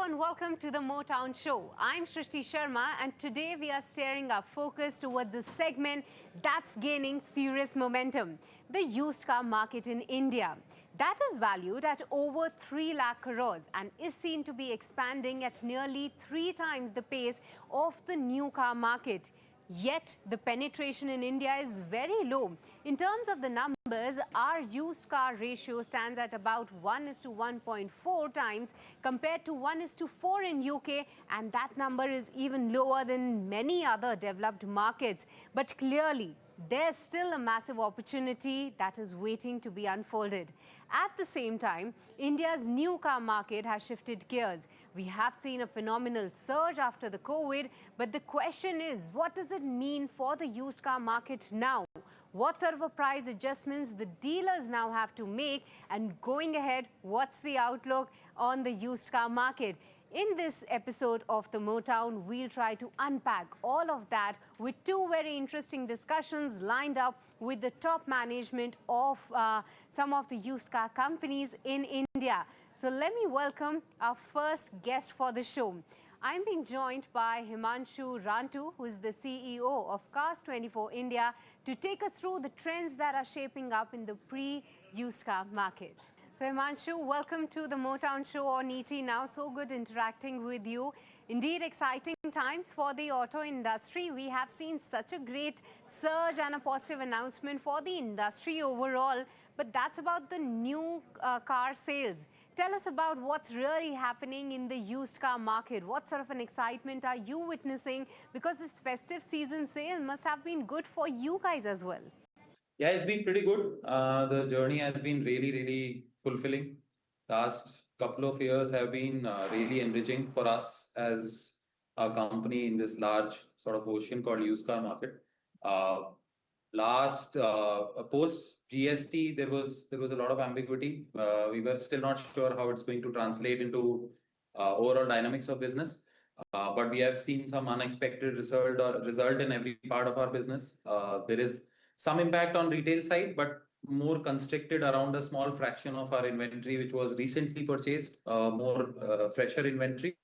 and welcome to the Motown Show. I'm Srishti Sharma, and today we are steering our focus towards a segment that's gaining serious momentum, the used car market in India. That is valued at over 3 lakh crores and is seen to be expanding at nearly 3 times the pace of the new car market. Yet, the penetration in India is very low. In terms of the numbers, our used car ratio stands at about 1:1.4 times compared to 1:4 in UK, and that number is even lower than many other developed markets. But clearly, there's still a massive opportunity that is waiting to be unfolded. At the same time, India's new car market has shifted gears. We have seen a phenomenal surge after the COVID, but the question is, what does it mean for the used car market now? What sort of a price adjustments the dealers now have to make? And going ahead, what's the outlook on the used car market? In this episode of the Motown, we'll try to unpack all of that with two very interesting discussions lined up with the top management of some of the used car companies in India. So let me welcome our first guest for the show. I'm being joined by Himanshu Ratnoo, who is the CEO of Cars24 India, to take us through the trends that are shaping up in the pre-used car market. So Himanshu, welcome to the Motown Show on ET Now. So good interacting with you. Indeed, exciting times for the auto industry. We have seen such a great surge and a positive announcement for the industry overall. But that's about the new car sales. Tell us about what's really happening in the used car market. What sort of an excitement are you witnessing? Because this festive season sale must have been good for you guys as well. Yeah, it's been pretty good. The journey has been really fulfilling. Last couple of years have been really enriching for us as a company in this large sort of ocean called used car market. Last post-GST, there was a lot of ambiguity. We were still not sure how it's going to translate into overall dynamics of business. But we have seen some unexpected result in every part of our business. There is some impact on retail side, but more constricted around a small fraction of our inventory, which was recently purchased, more fresher inventory.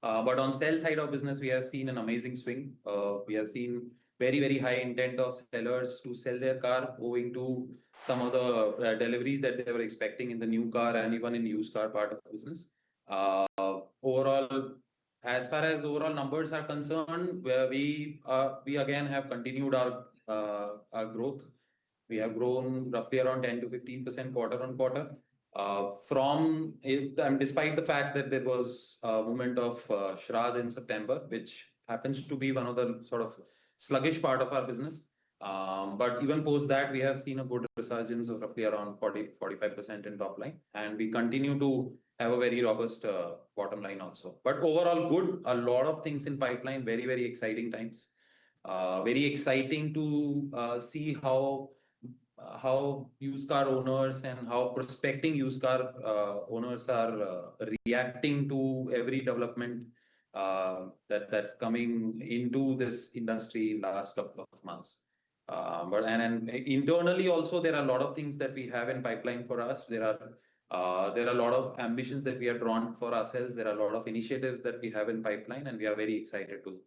But on sell side of business, we have seen an amazing swing. We have seen very high intent of sellers to sell their car owing to some of the deliveries that they were expecting in the new car and even in used car part of the business. Overall, as far as overall numbers are concerned, where we again have continued our growth. We have grown roughly around 10 to 15% quarter on quarter. Despite the fact that there was a movement of Shraddh in September, which happens to be one of the sort of sluggish part of our business. But even post that, we have seen a good resurgence of roughly around 40-45% in top line. And we continue to have a very robust bottom line also. But overall good, a lot of things in pipeline, very exciting times. Very exciting to see how used car owners and how prospecting used car owners are reacting to every development that's coming into this industry in the last couple of months. But internally also there are a lot of things that we have in pipeline for us. There are a lot of ambitions that we have drawn for ourselves. There are a lot of initiatives that we have in pipeline, and we are very excited to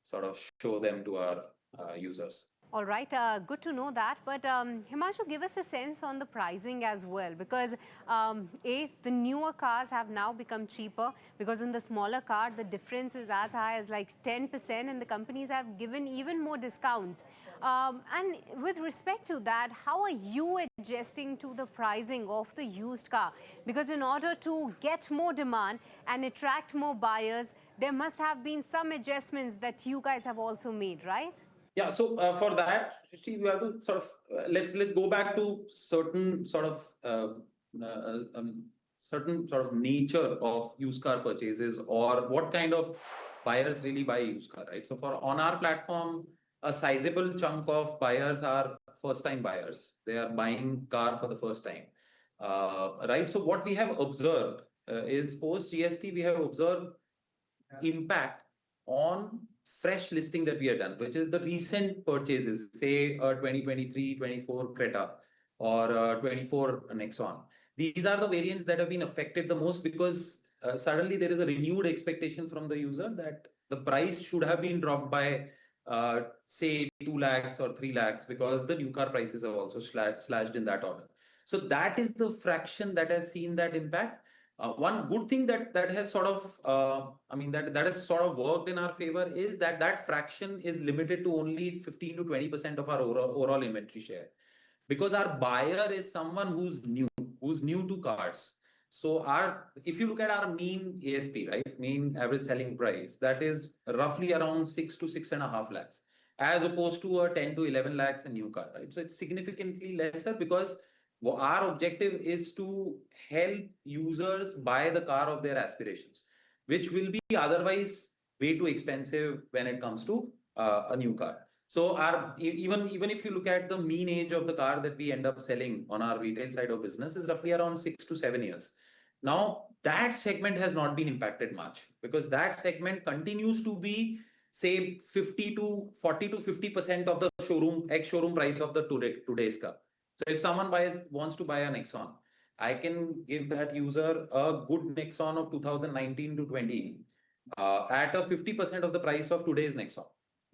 sort of show them to our users. All right, good to know that. But Himanshu, give us a sense on the pricing as well, because the newer cars have now become cheaper, because in the smaller car, the difference is as high as like 10%, and the companies have given even more discounts. And with respect to that, how are you adjusting to the pricing of the used car? Because in order to get more demand and attract more buyers, there must have been some adjustments that you guys have also made, right? Yeah, so for that, we have to sort of let's go back to certain sort of nature of used car purchases, or what kind of buyers really buy used car, right? So on our platform, a sizable chunk of buyers are first-time buyers. They are buying car for the first time, right? So what we have observed is post GST, we have observed impact on fresh listing that we have done, which is the recent purchases, say 2023, 24 Creta or 24 Nexon. These are the variants that have been affected the most, because suddenly there is a renewed expectation from the user that the price should have been dropped by say 2 lakhs or 3 lakhs, because the new car prices have also slashed in that order. So that is the fraction that has seen that impact. One good thing that has sort of, that has sort of worked in our favor is that fraction is limited to only 15 to 20% of our overall inventory share, because our buyer is someone who's new to cars. So if you look at our mean ASP, right, mean average selling price, that is roughly around 6 to 6.5 lakhs, as opposed to a 10 to 11 lakhs a new car, right? So it's significantly lesser, because our objective is to help users buy the car of their aspirations, which will be otherwise way too expensive when it comes to a new car. So even if you look at the mean age of the car that we end up selling on our retail side of business is roughly around 6 to 7 years. Now that segment has not been impacted much, because that segment continues to be, say, 50 to 40 to 50% of the showroom price of the today's car. So if someone wants to buy a Nexon, I can give that user a good Nexon of 2019 to 20 at a 50% of the price of today's Nexon.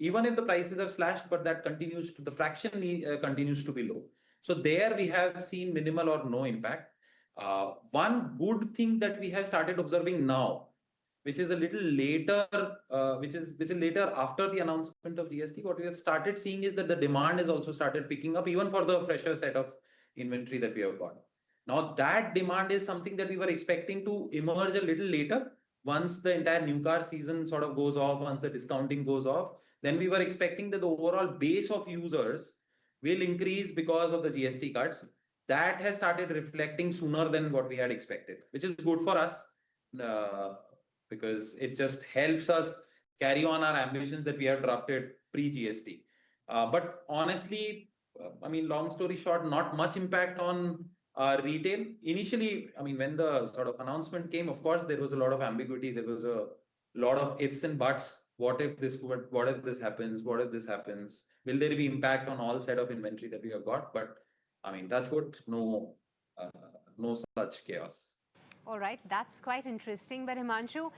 Even if the prices have slashed, but the fraction continues to be low. So there we have seen minimal or no impact. One good thing that we have started observing now, which is a little later, which is later after the announcement of GST, what we have started seeing is that the demand has also started picking up, even for the fresher set of inventory that we have got. Now that demand is something that we were expecting to emerge a little later, once the entire new car season sort of goes off, once the discounting goes off. Then we were expecting that the overall base of users will increase because of the GST cuts. That has started reflecting sooner than what we had expected, which is good for us, because it just helps us carry on our ambitions that we have drafted pre-GST. But honestly, long story short, not much impact on retail. Initially, when the sort of announcement came, of course, there was a lot of ambiguity. There was a lot of ifs and buts. What if this happens? What if this happens? Will there be impact on all set of inventory that we have got? But touch wood, no such chaos. All right, that's quite interesting. But Himanshu,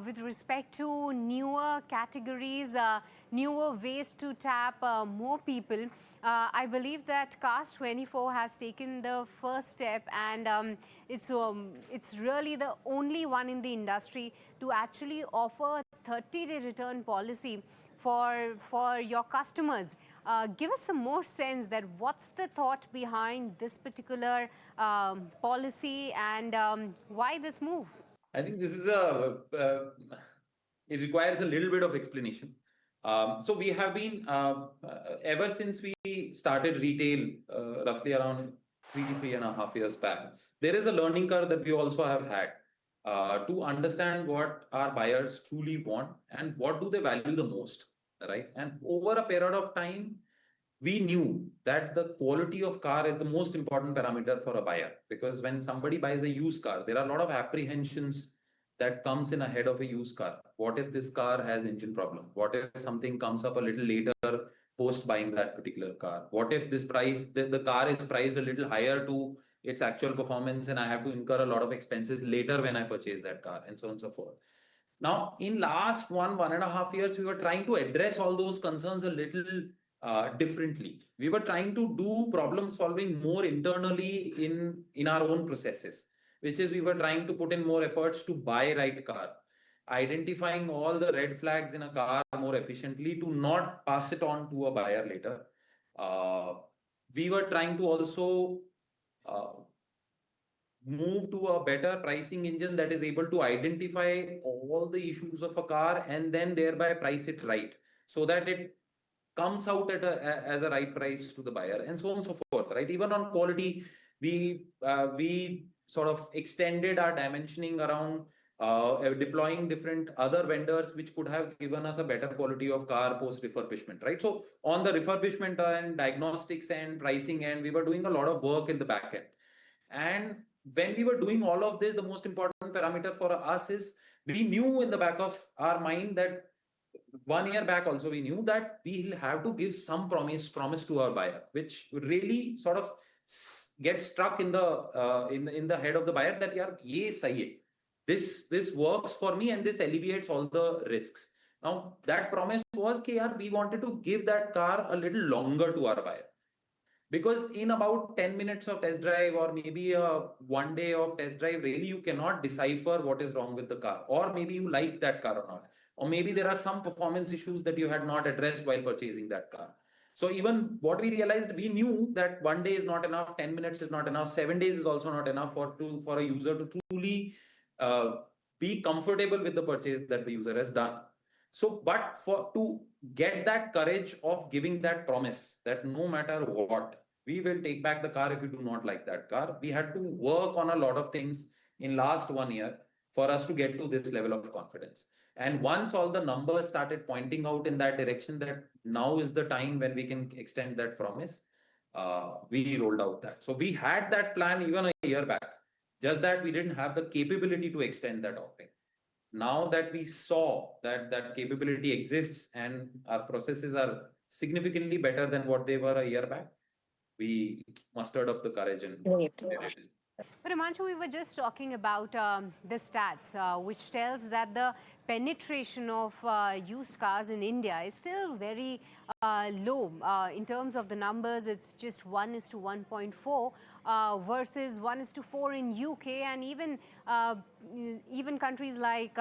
with respect to newer categories, newer ways to tap more people, I believe that Cars24 has taken the first step, and it's really the only one in the industry to actually offer a 30-day return policy for your customers. Give us some more sense that what's the thought behind this particular policy, and why this move? I think this is it requires a little bit of explanation. So we have been, ever since we started retail, roughly around 3.5 years back, there is a learning curve that we also have had to understand what our buyers truly want and what do they value the most, right? And over a period of time, we knew that the quality of car is the most important parameter for a buyer, because when somebody buys a used car, there are a lot of apprehensions that comes in ahead of a used car. What if this car has engine problem? What if something comes up a little later post buying that particular car? What if this the car is priced a little higher to its actual performance, and I have to incur a lot of expenses later when I purchase that car, and so on and so forth. Now, in last 1.5 years, we were trying to address all those concerns a little differently. We were trying to do problem solving more internally in our own processes, which is we were trying to put in more efforts to buy right car, identifying all the red flags in a car more efficiently to not pass it on to a buyer later. We were trying to also move to a better pricing engine that is able to identify all the issues of a car and then thereby price it right, so that it comes out as a right price to the buyer, and so on and so forth, right? Even on quality, we sort of extended our dimensioning around deploying different other vendors which could have given us a better quality of car post refurbishment, right? So on the refurbishment and diagnostics and pricing end, we were doing a lot of work in the back end. And when we were doing all of this, the most important parameter for us is we knew in the back of our mind that 1 year back also we knew that we will have to give some promise to our buyer, which really sort of gets struck in the head of the buyer that yaar ye sahi hai. this works for me and this alleviates all the risks. Now that promise was कि यार we wanted to give that car a little longer to our buyer, because in about 10 minutes of test drive or maybe a 1 day of test drive, really you cannot decipher what is wrong with the car, or maybe you like that car or not, or maybe there are some performance issues that you had not addressed while purchasing that car. So even what we realized, we knew that 1 day is not enough, 10 minutes is not enough, 7 days is also not enough for a user to truly uh, be comfortable with the purchase that the user has done. So, but for to get that courage of giving that promise that no matter what, we will take back the car if you do not like that car, we had to work on a lot of things in last 1 year for us to get to this level of confidence. And once all the numbers started pointing out in that direction, that now is the time when we can extend that promise, we rolled out that. So we had that plan even a year back, just that we didn't have the capability to extend that offering. Now that we saw that that capability exists and our processes are significantly better than what they were a year back, we mustered up the courage and did it. But Himanshu, we were just talking about the stats, which tells that the penetration of used cars in India is still very low. In terms of the numbers, it's just 1:1.4 versus 1:4 in UK, and even countries like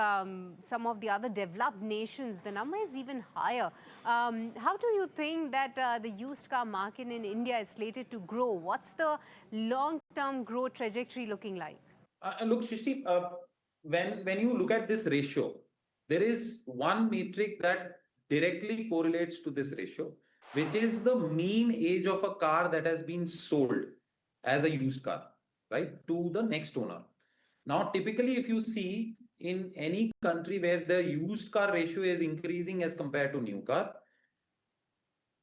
some of the other developed nations, the number is even higher. How do you think that the used car market in India is slated to grow? What's the long-term growth trajectory looking like? Look, Srishti, when you look at this ratio, there is one metric that directly correlates to this ratio, which is the mean age of a car that has been sold as a used car, right, to the next owner. Now, typically, if you see in any country where the used car ratio is increasing as compared to new car,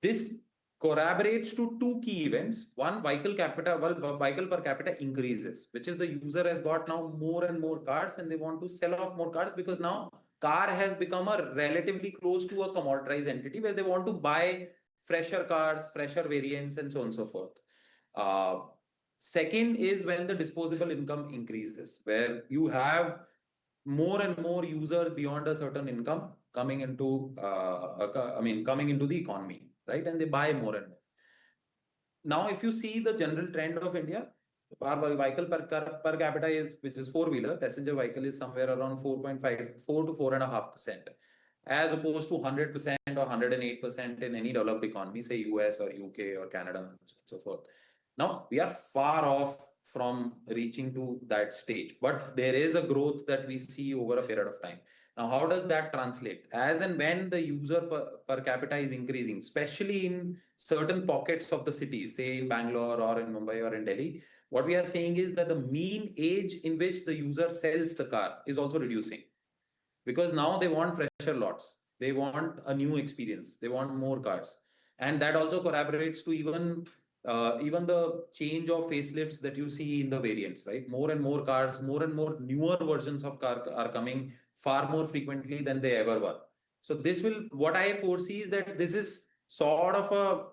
this corroborates to two key events. One, vehicle per capita increases, which is the user has got now more and more cars and they want to sell off more cars, because now car has become a relatively close to a commoditized entity where they want to buy fresher cars, fresher variants, and so on and so forth. Second is when the disposable income increases, where you have more and more users beyond a certain income coming into, coming into the economy, right? And they buy more and more. Now, if you see the general trend of India, our vehicle per capita is, which is four-wheeler, passenger vehicle is somewhere around 4.54 to 4.5%, as opposed to 100% or 108% in any developed economy, say US or UK or Canada, and so forth. Now, we are far off from reaching to that stage, but there is a growth that we see over a period of time. Now, how does that translate? As and when the user per capita is increasing, especially in certain pockets of the city, say in Bangalore or in Mumbai or in Delhi, what we are saying is that the mean age in which the user sells the car is also reducing, because now they want fresher lots. They want a new experience. They want more cars. And that also corroborates to even the change of facelifts that you see in the variants, right? More and more cars, more and more newer versions of car are coming far more frequently than they ever were. So this will, what I foresee is that this is sort of a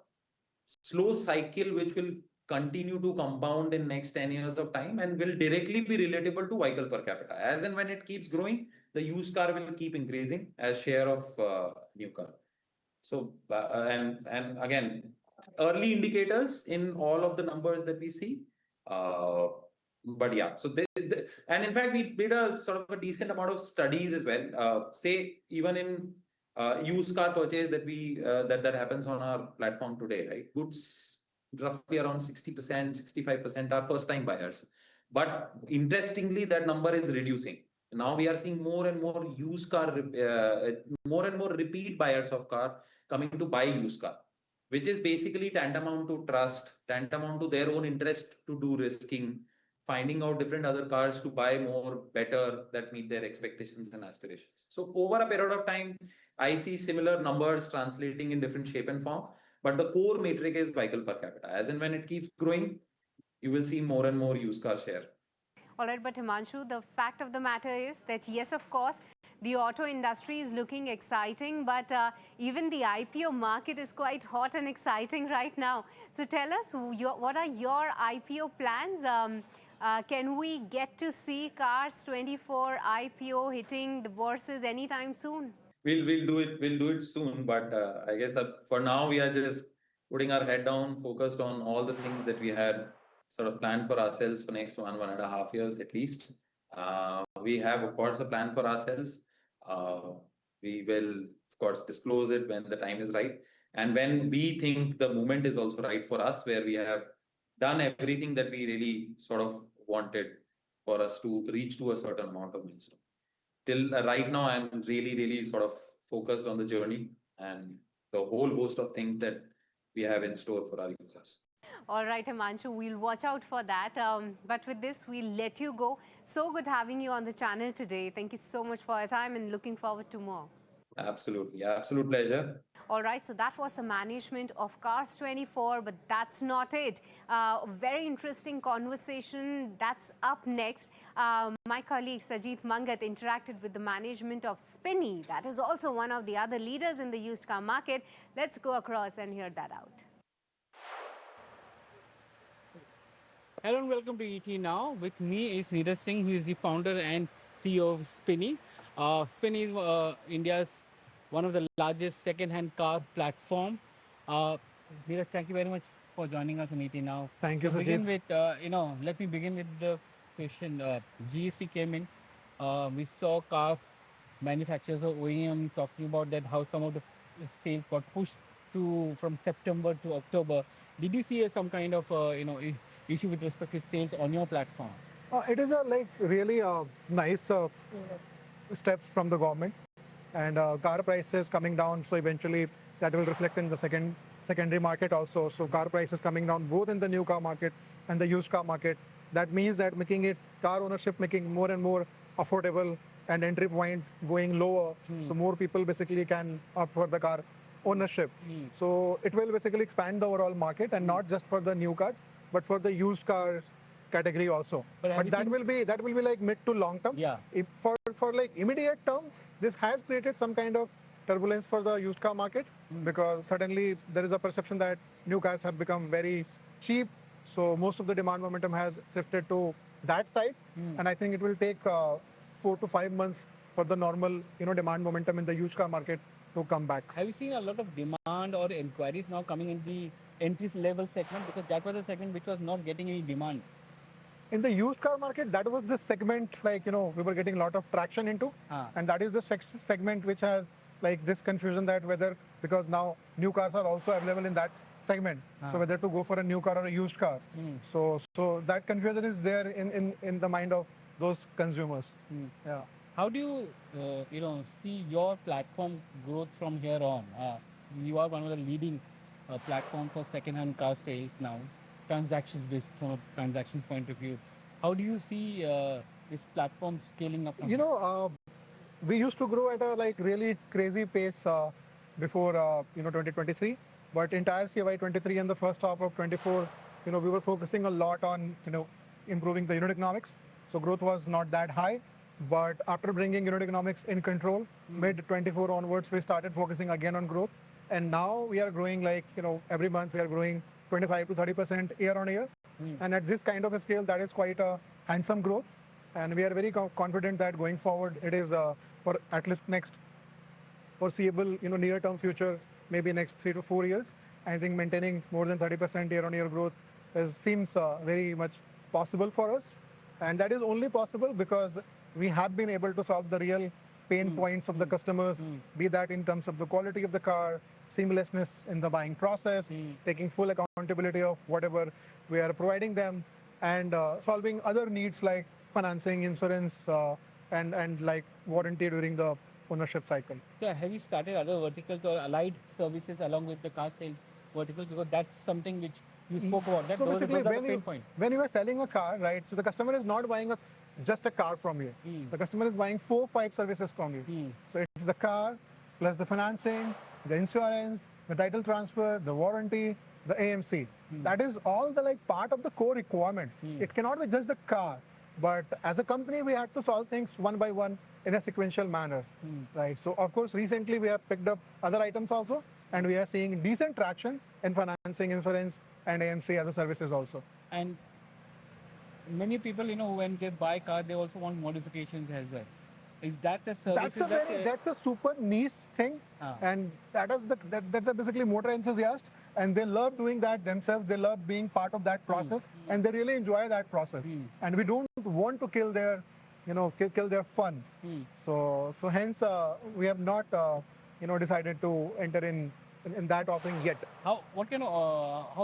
slow cycle which will continue to compound in next 10 years of time and will directly be relatable to vehicle per capita. As and when it keeps growing, the used car will keep increasing as share of new car. So, and again, early indicators in all of the numbers that we see. But yeah, so and in fact, we did a sort of a decent amount of studies as well. Say even in used car purchase that we that happens on our platform today, right? Goods roughly around 60%, 65% are first-time buyers. But interestingly, that number is reducing. Now we are seeing more and more used car, more and more repeat buyers of car coming to buy used car, which is basically tantamount to trust, tantamount to their own interest to do risking, finding out different other cars to buy more better that meet their expectations and aspirations. So over a period of time, I see similar numbers translating in different shape and form, but the core metric is vehicle per capita. As and when it keeps growing, you will see more and more used car share. All right, but Himanshu, the fact of the matter is that yes, of course, the auto industry is looking exciting, but even the IPO market is quite hot and exciting right now. So tell us, what are your IPO plans? Can we get to see Cars24 IPO hitting the bourses anytime soon? We'll do it. We'll do it soon. But I guess for now we are just putting our head down, focused on all the things that we had sort of planned for ourselves for next 1.5 years at least. We have, of course, a plan for ourselves. Uh, we will, of course, disclose it when the time is right, and when we think the moment is also right for us, where we have done everything that we really sort of wanted for us to reach to a certain amount of milestone. Till right now, I'm really sort of focused on the journey and the whole host of things that we have in store for our users. All right, Himanshu, we'll watch out for that. But with this, we'll let you go. So good having you on the channel today. Thank you so much for your time and looking forward to more. Absolutely. Absolute pleasure. All right, so that was the management of Cars24, but that's not it. Very interesting conversation. That's up next. My colleague Sajid Mangat interacted with the management of Spinny. That is also one of the other leaders in the used car market. Let's go across and hear that out. Hello and welcome to ET Now. With me is Niraj Singh, who is the founder and CEO of Spinny. Spinny is India's one of the largest second-hand car platform. Niraj, thank you very much for joining us on ET Now. Thank you, To begin Sajid. with, let me begin with the question. GST came in. We saw car manufacturers or OEM talking about that how some of the sales got pushed from September to October. Did you see some kind of issue with respect to sales on your platform? It is a really nice steps from the government, and car prices coming down. So eventually that will reflect in the secondary market also. So car prices coming down both in the new car market and the used car market. That means that making car ownership making more and more affordable, and entry point going lower. So more people basically can opt for the car ownership. So it will basically expand the overall market, and not just for the new cars, but for the used cars category also. But that will be like mid to long term. Yeah. For like immediate term, this has created some kind of turbulence for the used car market, because suddenly there is a perception that new cars have become very cheap. So most of the demand momentum has shifted to that side, and I think it will take 4 to 5 months for the normal demand momentum in the used car market to come back. Have you seen a lot of demand or inquiries now coming in the entry level segment, because that was a segment which was not getting any demand? In the used car market, that was the segment we were getting a lot of traction into, and that is the segment which has this confusion that whether, because now new cars are also available in that segment, so whether to go for a new car or a used car. So that confusion is there in the mind of those consumers. Yeah. How do you see your platform growth from here on? You are one of the leading platform for second-hand car sales now, transactions based from a transactions point of view. How do you see this platform scaling up? We used to grow at a really crazy pace before 2023, but entire CY 23 and the first half of 24, we were focusing a lot on improving the unit economics. So growth was not that high, but after bringing unit economics in control, mid 24 onwards, we started focusing again on growth, and now we are growing every month we are growing 25 to 30% year on year, and at this kind of a scale, that is quite a handsome growth. And we are very confident that going forward, it is for at least next foreseeable, near-term future, maybe next 3 to 4 years, I think maintaining more than 30% year-on-year growth seems very much possible for us. And that is only possible because we have been able to solve the real pain points of the customers, be that in terms of the quality of the car, seamlessness in the buying process, taking full accountability of whatever we are providing them, and solving other needs like financing, insurance, and like warranty during the ownership cycle. So have you started other verticals or allied services along with the car sales vertical? Because that's something which you spoke about. That So those basically, are the pain point. when you are selling a car, right? So the customer is not buying just a car from you. The customer is buying 4 or 5 services from you. So it's the car plus the financing, the insurance, the title transfer, the warranty, the AMC. That is all the part of the core requirement. It cannot be just the car. But as a company, we have to solve things one by one in a sequential manner, right? So of course, recently we have picked up other items also, and we are seeing decent traction in financing, insurance, and AMC as a services also. And many people, when they buy car, they also want modifications as well. Is that the service? That's a super niche thing, and that's basically motor enthusiast, and they love doing that themselves. They love being part of that process, and they really enjoy that process. And we don't want to kill their, kill their fun. So hence we have not, decided to enter in that offering yet. How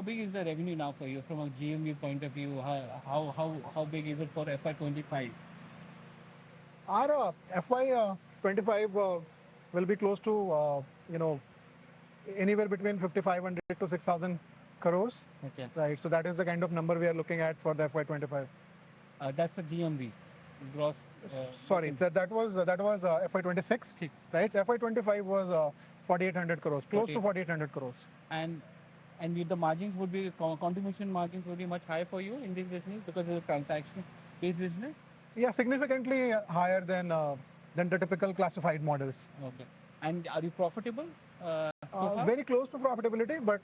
big is the revenue now for you from a GMV point of view? How big is it for FY25? Our FY25 will be close to, anywhere between 5,500 to 6,000 crores. Okay. Right. So that is the kind of number we are looking at for the FY25. That's a GMV, gross. Sorry, that was FY26. Right. FY25 was 4,800 crores, close to 4,800 crores. And with the margins would be contribution margins would be much higher for you in this business because it's a transaction-based business. Yeah, significantly higher than the typical classified models. Okay. And are you profitable? Very close to profitability, but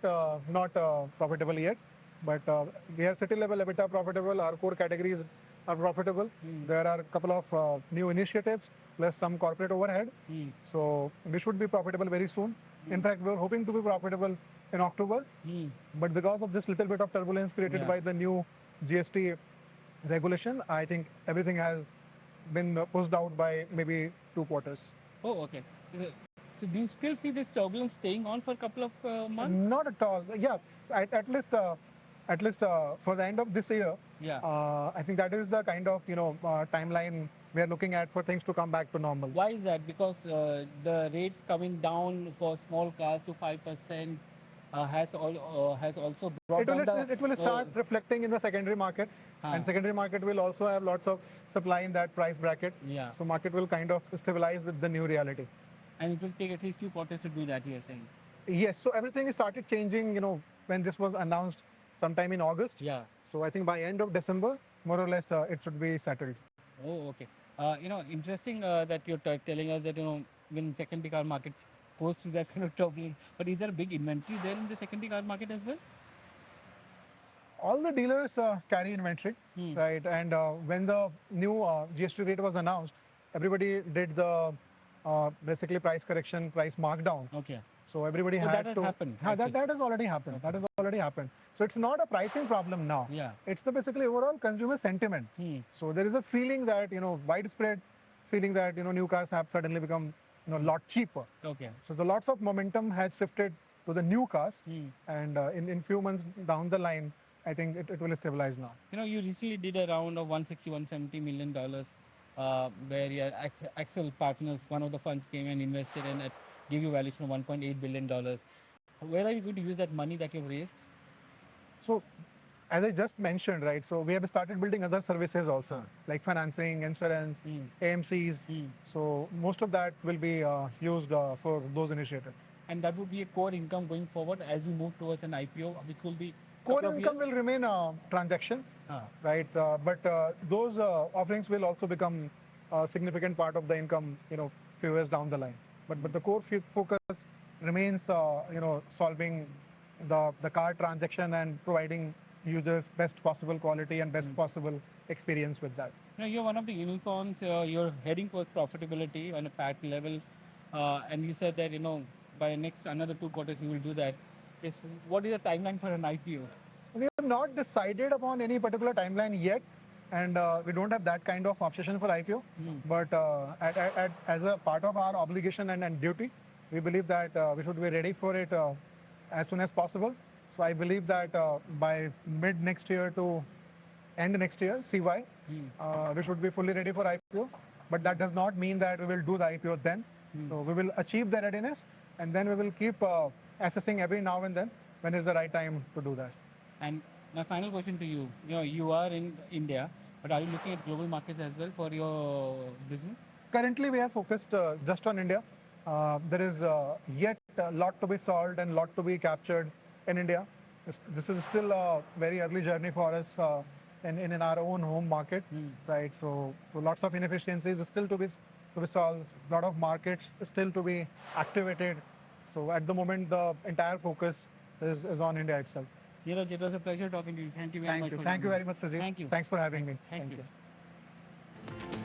not profitable yet. But we are city level EBITDA profitable. Our core categories are profitable. There are a couple of new initiatives plus some corporate overhead. So we should be profitable very soon. In fact, we're hoping to be profitable in October. But because of this little bit of turbulence created by the new GST regulation, I think everything has been pushed out by maybe 2 quarters. Oh, okay. So do you still see this turbulence staying on for a couple of months? Not at all. Yeah, at least for the end of this year. Yeah. I think that is the kind of timeline we are looking at for things to come back to normal. Why is that? Because the rate coming down for small cars to 5%. Has also brought down it will start reflecting in the secondary market, and secondary market will also have lots of supply in that price bracket. Yeah. So market will kind of stabilize with the new reality. And it will take at least 2 quarters to do that, you're saying? Yes. So everything started changing, when this was announced sometime in August. Yeah. So I think by end of December, more or less, it should be settled. Oh, okay. Interesting that you're telling us that, when secondary car market goes through that kind of turbulence. But is there a big inventory there in the secondary car market as well? All the dealers carry inventory, right? And when the new GST rate was announced, everybody did the basically price correction, price markdown. Okay. So everybody had that has to. happened. That has already happened. Okay. That has already happened. So it's not a pricing problem now. Yeah. It's the basically overall consumer sentiment. So there is a feeling that widespread feeling that new cars have suddenly become a lot cheaper. Okay. So the lots of momentum has shifted to the new cars, and in few months down the line, I think it will stabilize now. You recently did a round of $160-170 million, where your Axel Partners, one of the funds, came and invested and gave you valuation of $1.8 billion. Where are you going to use that money that you've raised? So, as I just mentioned, right, so we have started building other services also, like financing, insurance, AMCs. So most of that will be used for those initiatives. And that would be a core income going forward as you move towards an IPO, which will be core income will remain a transaction, right? But those offerings will also become a significant part of the income, few years down the line. But the core focus remains, solving the car transaction and providing users best possible quality and best possible experience with that. You're one of the unicorns. You're heading towards profitability on a PAT level, and you said that by next another 2 quarters you will do that. What is the timeline for an IPO? We have not decided upon any particular timeline yet, and we don't have that kind of obsession for IPO. But as a part of our obligation and duty, we believe that we should be ready for it as soon as possible. So I believe that by mid next year to end next year, CY, we should be fully ready for IPO. But that does not mean that we will do the IPO then. So we will achieve the readiness, and then we will keep assessing every now and then when is the right time to do that. And my final question to you, you are in India, but are you looking at global markets as well for your business? Currently, we are focused just on India. There is yet a lot to be solved and a lot to be captured in India. This is still a very early journey for us in our own home market, right? So lots of inefficiencies still to be solved, a lot of markets still to be activated. So at the moment, the entire focus is on India itself. Niraj, it was a pleasure talking to you. Thank you very much. Thank you very much, Sajid. Thank you. Thanks for having me. Thank you.